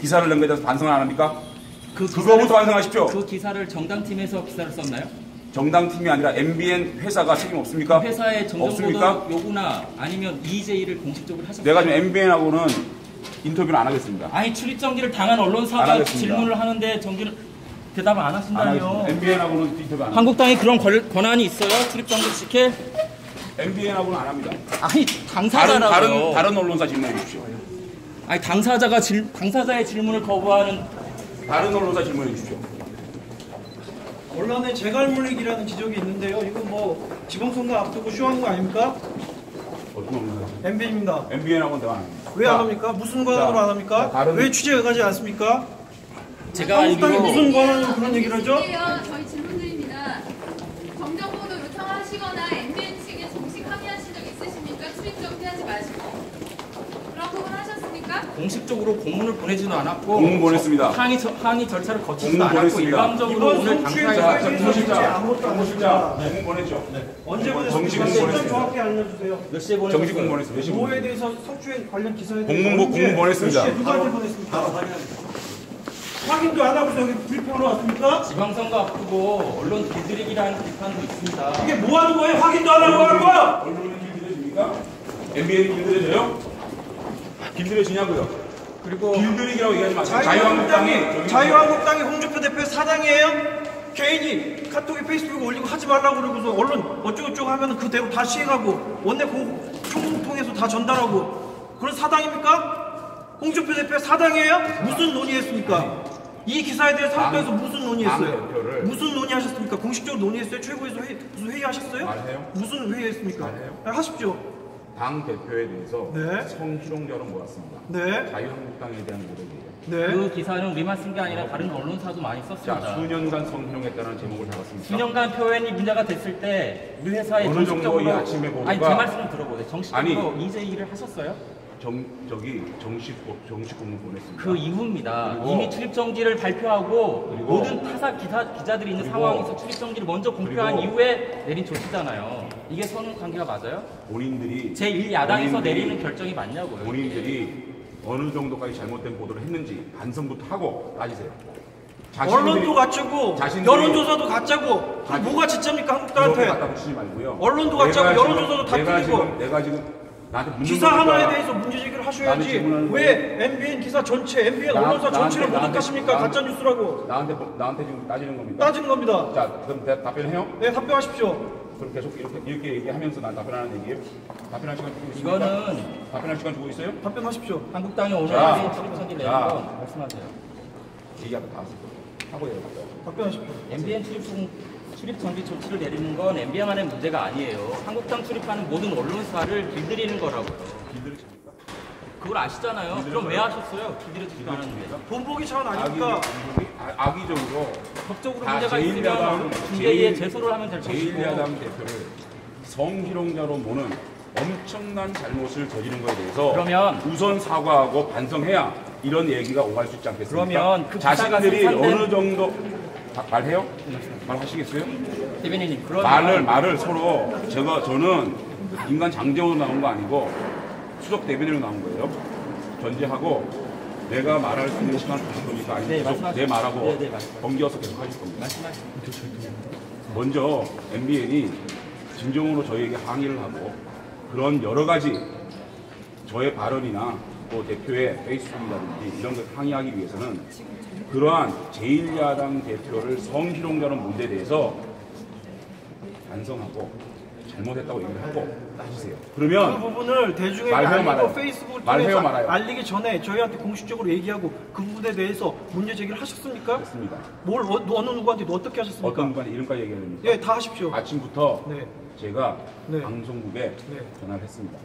기사를 낸 것에 대해서 반성을 안 합니까? 그거부터 반성하십시오. 그 기사를 정당팀에서 기사를 썼나요? 정당팀이 아니라 MBN 회사가 책임 없습니까? 그 회사의 정정보도 없습니까? 요구나 아니면 EJ를 공식적으로 하셨나요? 내가 지금 MBN하고는 인터뷰는 안 하겠습니다. 아니 출입정지를 당한 언론사가 질문을 하는데 정지를 대답을 안 하신다며. MBN하고는 인터뷰 안 합니다. 한국당이 그런 권한이 있어요? 출입정지 시킬? MBN하고는 안 합니다. 아니 당사자라고요. 다른 언론사 질문해 주십시오. 아니 당사자의 질문을 거부하는 다른 언론사 질문해 주십시오. 언론의 재갈물리기라는 지적이 있는데요. 이거 뭐 지방선거 앞두고 쇼하는 거 아닙니까? 어떤 언론사? MBN입니다. MBN하고는 대화 안 합니다. 왜 안 합니까? 무슨 권한으로 안 합니까? 왜 취재가 가지 않습니까? 제가 한국당이 알기로 무슨 권한으로 그런 얘기를 하죠? 저희 질문 드립니다. 정정보도 요청하시거나 MBN 측에 정식 항의하신 적 있으십니까? 출입정지하지 마시고. 그런 부분 하셨습니까? 공식적으로 공문을 보내지도 않았고 공문 보냈습니다. 항의 절차를 거치지도 공문 않았고 보냈습니다. 일방적으로 오늘 당사에 아무것도 안 했습니다. 공문 보냈죠? 언제 정식 보냈습니까? 공문 시간 보냈습니다. 정확히 알려주세요. 몇 시에 보냈어요? 정식 공문 보냈습니다. 몇 시 뭐에 공문? 대해서 성추행 관련 기사에 대해서 공문 보냈습니다. 몇 시에 누구한테 보냈습니까? 확인도 안 하고서 여기 불평으로 왔습니까? 지방선거 앞두고 언론 길들이기라는 비판도 있습니다. 이게 뭐 하는 거예요? 확인도 안 하고 하는 거야? 언론이 길들여집니까? MBN이 길들여져요? 길들여지냐고요? 그리고 길들이기라고 얘기하지 마세요. 자유한국당이 홍준표 대표 사당이에요? 개인이 카톡에 페이스북에 올리고 하지 말라고 그러고서 언론 어쩌고저쩌고 하면은 그대로 다 시행하고 원내 총통해서 다 전달하고 그런 사당입니까? 홍준표 대표 사당이에요? 무슨 논의했습니까? 이 기사에 대해서 학교에서 무슨 논의했어요? 무슨 논의하셨습니까? 공식적으로 논의했어요? 최고에서 무슨 회의하셨어요? 말해요? 무슨 회의했습니까? 말해요? 하십시오. 당 대표에 대해서 네. 성희롱죄로 몰았습니다. 네. 자유한국당에 대한 모독이에요. 네. 그 기사는 우리만 쓴 게 아니라 다른 언론사도 많이 자, 썼습니다. 수년간 성희롱했다는 제목을 잡았습니다. 수년간 표현이 문제가 됐을 때 우리 회사에 어느 정도 정식적으로 이 아침에 보도가- 아니 제 말씀을 들어보세요. 정식적으로 EJ를 하셨어요? 정식 공문 보냈습니다. 그 이후입니다. 그리고- 이미 출입정지를 발표하고 그리고- 모든 타사 기자들이 있는 그리고- 상황에서 출입정지를 먼저 공표한 그리고- 이후에 내린 조치잖아요. 이게 선후관계가 맞아요? 본인들이 제1야당에서 본인들이- 내리는 결정이 맞냐고요. 본인들이 어느 정도까지 잘못된 보도를 했는지 반성부터 하고 따지세요. 언론도 가짜고 자신들이- 여론조사도 가짜고 그럼 뭐가 진짜입니까 한국당한테? 갖다 붙이지 말고요. 언론도 가짜고 내가 여론조사도 다 틀리고 내가 지금 나한테 묻는 기사 거니까 하나에 대해서 문제 제기를 나는 하셔야지 질문하는 왜 MBN 기사 전체, MBN 언론사 전체를 모독하십니까? 가짜뉴스라고 나한테 지금 따지는 겁니까? 따진 겁니다. 자, 그럼 답변해요? 네, 답변하십시오. 그럼 계속 이렇게 얘기하면서 난 답변하는 얘기예요? 답변할 시간 주고 있습니까? 이거는 답변할 시간 주고 있어요? 답변하십시오. 한국당이 오늘 자, 내린 출입정지 내린 자. 건 말씀하세요. 얘기하고 다 하실 거예요. 하고 얘기해요. 답변하십시오. MBN 출입정지 조치를 내리는 건 MBN만의 문제가 아니에요. 한국당 출입하는 모든 언론사를 길들이는 거라고요. 길들이십니까? 그걸 아시잖아요. 그럼 왜 하셨어요? 길들여지지도 않았는데. 본보기 차원 아닙니까? 악의적으로 법적으로 다 문제가 있으면 중대에 제소를 하면 될 것이고. 제1야당 대표를 성희롱자로 모는 엄청난 잘못을 저지른 거에 대해서 그러면 우선 사과하고 반성해야 이런 얘기가 오갈 수 있지 않겠습니까? 그러면 그 기사가 자신들이 생산된- 어느 정도 말해요? 말하시겠어요? 대변인님 그러면 말을 서로 저는 인간 장제원으로 나온 거 아니고 수석 대변인으로 나온 거예요. 전제하고 내가 말할 수 있는 시간을 주실 겁니까? 아니면 네, 계속 말씀하십시오. 내 말하고 네, 말씀하십시오. 번기어서 계속 하실 겁니다. 말씀하시죠. 먼저 MBN이 진정으로 저희에게 항의를 하고 그런 여러 가지 저의 발언이나 또 대표의 페이스북이라든지 이런 걸 항의하기 위해서는 그러한 제1야당 대표를 성희롱자는 문제에 대해서 반성하고 잘못했다고 얘기를 하고 따지세요. 그 그러면 부분을 대중에게 말해요, 알리고 말아요. 페이스북을 말해요, 통해서 말아요. 알리기 전에 저희한테 공식적으로 얘기하고 그 부분에 대해서 문제 제기를 하셨습니까? 됐습니다. 어느 누구한테 어떻게 하셨습니까? 어떤 분간에 이름까지 얘기해야 됩니까? 예, 다 하십시오. 아침부터 네. 제가 네. 방송국에 네. 전화를 했습니다.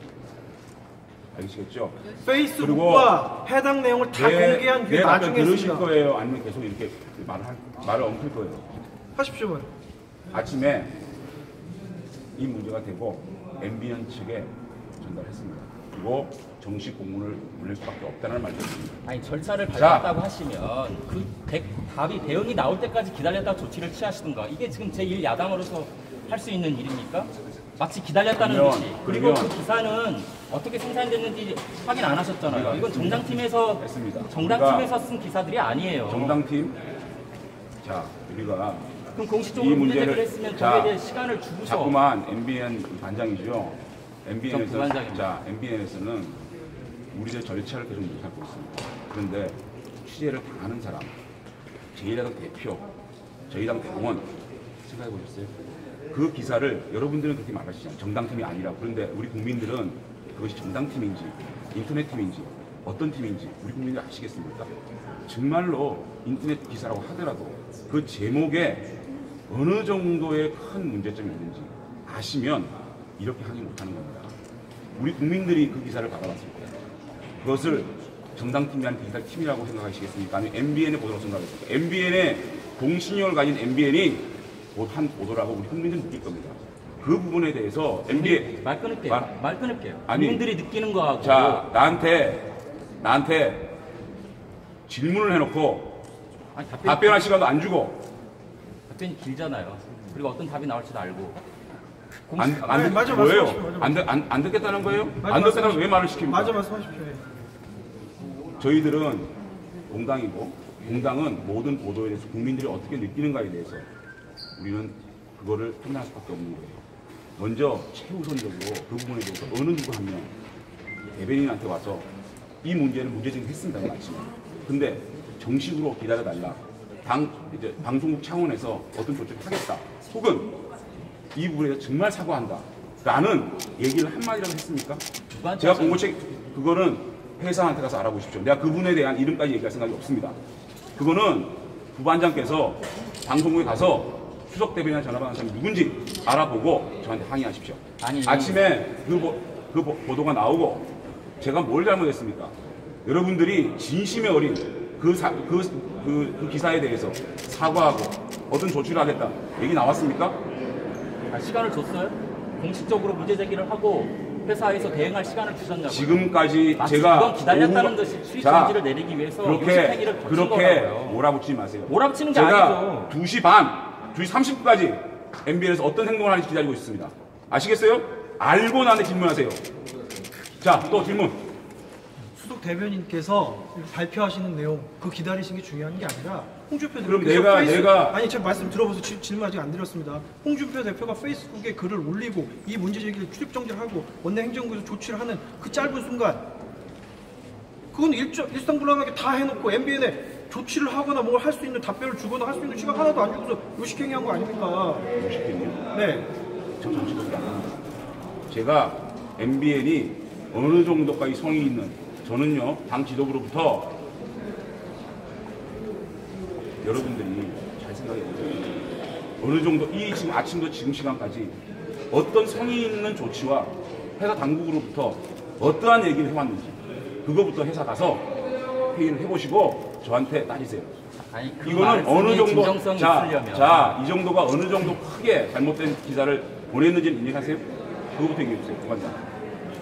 알겠시겠죠? 페이스북과 해당 내용을 다 공개한 내 뒤에 답변 나중에 들으실 했습니다. 거예요? 아니면 계속 이렇게 말을 엉킬 거예요? 하십시오. 아침에 이 문제가 되고 MBN 측에 전달했습니다. 그리고 정식 공문을 보낼 수밖에 없다는 말이었습니다. 아니 절차를 밟았다고 하시면 그 답이 대응이 나올 때까지 기다렸다 조치를 취하시든가 이게 지금 제1야당으로서 할 수 있는 일입니까? 마치 기다렸다는 그러면- 듯이. 그리고 그러면- 그 기사는 어떻게 생산됐는지 확인 안 하셨잖아요. 이건 정당팀에서 했습니다. 정당팀에서 쓴 기사들이 아니에요. 정당팀, 자 우리가 그럼 이 공식적으로 문제 문제를- 제기를 했으면 자, 거기에 대해 시간을 주고서 자꾸만 MBN 반장이죠. 전 MBN에서 부반장입니다. 자 MBN에서는 우리들 절차를 계속 못하고 있습니다. 그런데 취재를 당하는 사람, 제1야당 대표, 저희 당 당원 생각해 보셨어요? 그 기사를 여러분들은 그렇게 말하시잖아요. 정당팀이 아니라. 그런데 우리 국민들은 그것이 정당팀인지 인터넷 팀인지 어떤 팀인지 우리 국민들 아시겠습니까? 정말로 인터넷 기사라고 하더라도 그 제목에 어느 정도의 큰 문제점이 있는지 아시면 이렇게 항의 못하는 겁니다. 우리 국민들이 그 기사를 받아봤을 거예요. 그것을 정당팀이 아닌 디지털 팀이라고 생각하시겠습니까? 아니면 MBN의 보도라고 생각하겠습니까? MBN의 공신력을 가진 MBN이 한 보도라고 우리 국민들은 느낄 겁니다. 그 부분에 대해서 MBN 말 끊을게요. 말 끊을게요. 아니, 국민들이 느끼는 거하고 자 나한테 질문을 해놓고 아니, 답변할 시간도 안 주고 답변이 길잖아요. 그리고 어떤 답이 나올지도 알고. 안 맞아, 뭐예요? 말씀하십시오. 맞아. 안 듣겠다는 거예요? 맞아, 안 듣겠다면 말씀하십시오. 왜 말을 시킵니까? 맞아, 말씀하십시오. 예. 저희들은 공당이고 공당은 모든 보도에 대해서 국민들이 어떻게 느끼는가에 대해서 우리는 그거를 판단할 수밖에 없는 거예요. 먼저 최우선적으로 그 부분에 대해서 어느 누구 한 명 대변인한테 와서 이 문제는 문제제기했습니다. 말씀을. 근데 정식으로 기다려달라. 이제 방송국 차원에서 어떤 조치를 하겠다. 혹은 이 부분에 대해서 정말 사과한다. 라는 얘기를 한마디라도 했습니까? 제가 본 것 그거는 회사한테 가서 알아보십시오. 내가 그분에 대한 이름까지 얘기할 생각이 없습니다. 그거는 부반장께서 방송국에 가서 수석 대변인 전화 받은 사람이 누군지 알아보고 저한테 항의하십시오. 아니, 아침에 그 보도가 나오고 제가 뭘 잘못했습니까? 여러분들이 진심에 어린 그 기사에 대해서 사과하고 어떤 조치를 하겠다 얘기 나왔습니까? 시간을 줬어요? 공식적으로 문제 제기를 하고 회사에서 대응할 시간을 주셨냐고요? 지금까지 마치 제가 그건 기다렸다는 오후가- 듯이 수익 자, 정지를 내리기 위해서 요식행위를 거친 그렇게 거라고요. 몰아붙이지 마세요. 몰아붙이는 게 제가 아니죠. 2시 반, 2시 30분까지 MBN에서 어떤 행동을 하는지 기다리고 있습니다. 아시겠어요? 알고 나한테 질문하세요. 자, 또 질문. 수석 대변인께서 발표하시는 내용 그 기다리신 게 중요한 게 아니라 홍준표 그럼 대표께서 내가- 아니 제 말씀 들어보세요. 질문 아직 안 드렸습니다. 홍준표 대표가 페이스북에 글을 올리고 이 문제 제기를 출입 정지를 하고 원내 행정부에서 조치를 하는 그 짧은 순간 그건 일상불란하게 다 해놓고 MBN에 조치를 하거나 뭘 할 수 있는 답변을 주거나 할 수 있는 시간 하나도 안 주고서 요식행위한 거 아닙니까? 요식행위요? 네. 저 정치적이 아닙니다. 제가 MBN이 어느 정도까지 성의 있는 저는요 당 지도부로부터 여러분들이 잘 생각해 보세요. 어느 정도 이 지금 아침도 지금 시간까지 어떤 성의 있는 조치와 회사 당국으로부터 어떠한 얘기를 해왔는지 그거부터 회사 가서 회의를 해보시고 저한테 따지세요. 아니, 그 이거는 어느 정도 진정성이 있으려면 이 정도가 어느 정도 크게 잘못된 기사를 보냈는지는 인정하세요? 그거부터 얘기해 주세요. 부관장.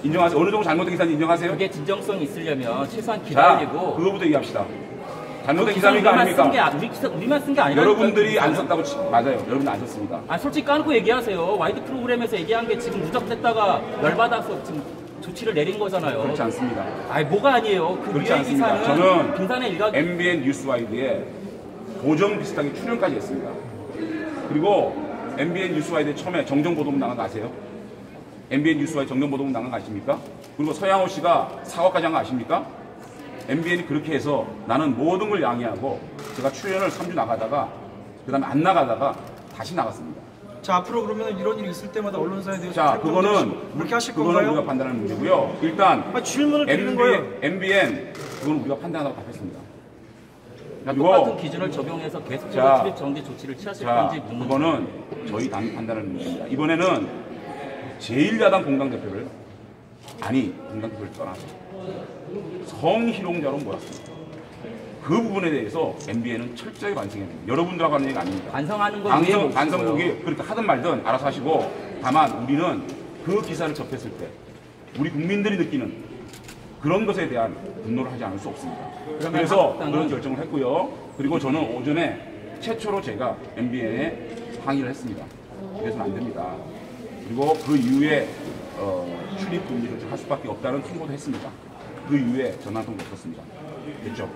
인정하세요? 어느 정도 잘못된 기사인지 인정하세요? 그게 진정성이 있으려면 최소한 자, 기다리고 그거부터 얘기합시다. 그 잘못된 기사 기사입니까 우리만 아닙니까? 우리만 쓴 게 아니라 여러분들이 안 썼다고 맞아요. 여러분 안 썼습니다. 아 솔직히 까놓고 얘기하세요. 와이드 프로그램에서 얘기한 게 지금 누적됐다가 열받아서 지금 조치를 내린 거잖아요. 그렇지 않습니다. 아니 뭐가 아니에요. 그 그렇지 위에 않습니다. 기사는 저는 빙산의 일각 MBN 뉴스와이드에 고정 비슷하게 출연까지 했습니다. 그리고 MBN 뉴스와이드에 처음에 정정보도문 나간 거 아세요? MBN 뉴스와이드 정정보도문 나간 거 아십니까? 그리고 서양호 씨가 사과까지 한 거 아십니까? MBN이 그렇게 해서 나는 모든 걸 양해하고 제가 출연을 3주 나가다가 그 다음에 안 나가다가 다시 나갔습니다. 자 앞으로 그러면 이런 일이 있을 때마다 언론사에 대해서 자, 그거는 그렇게 하실 그거는 건가요? 우리가 판단하는 문제고요. 일단 아, 질문을 드리는 거예요. MBN 그건 우리가 판단하다고 답했습니다. 똑같은 기준을 적용해서 계속적으로 자, 출입 정지 조치를 취하실 자, 건지 묻는 그거는 저희 당이 판단하는 문제입니다. 이번에는 제1야당 공당대표를 공당대표를 떠나서 성희롱자로 몰았습니다. 그 부분에 대해서 MBN은 철저히 반성해야 됩니다. 여러분들하고 하는 얘기가 아닙니다. 반성하는 건 이해 못 반성국이 그렇게 하든 말든 알아서 하시고 다만 우리는 그 기사를 접했을 때 우리 국민들이 느끼는 그런 것에 대한 분노를 하지 않을 수 없습니다. 그래서 그런 결정을 했고요. 그리고 저는 오전에 최초로 제가 MBN에 항의를 했습니다. 그래서는 안 됩니다. 그리고 그 이후에 출입 금지 조치할 수밖에 없다는 통보도 했습니다. 그 이후에 전화 통보 없었습니다. 됐죠?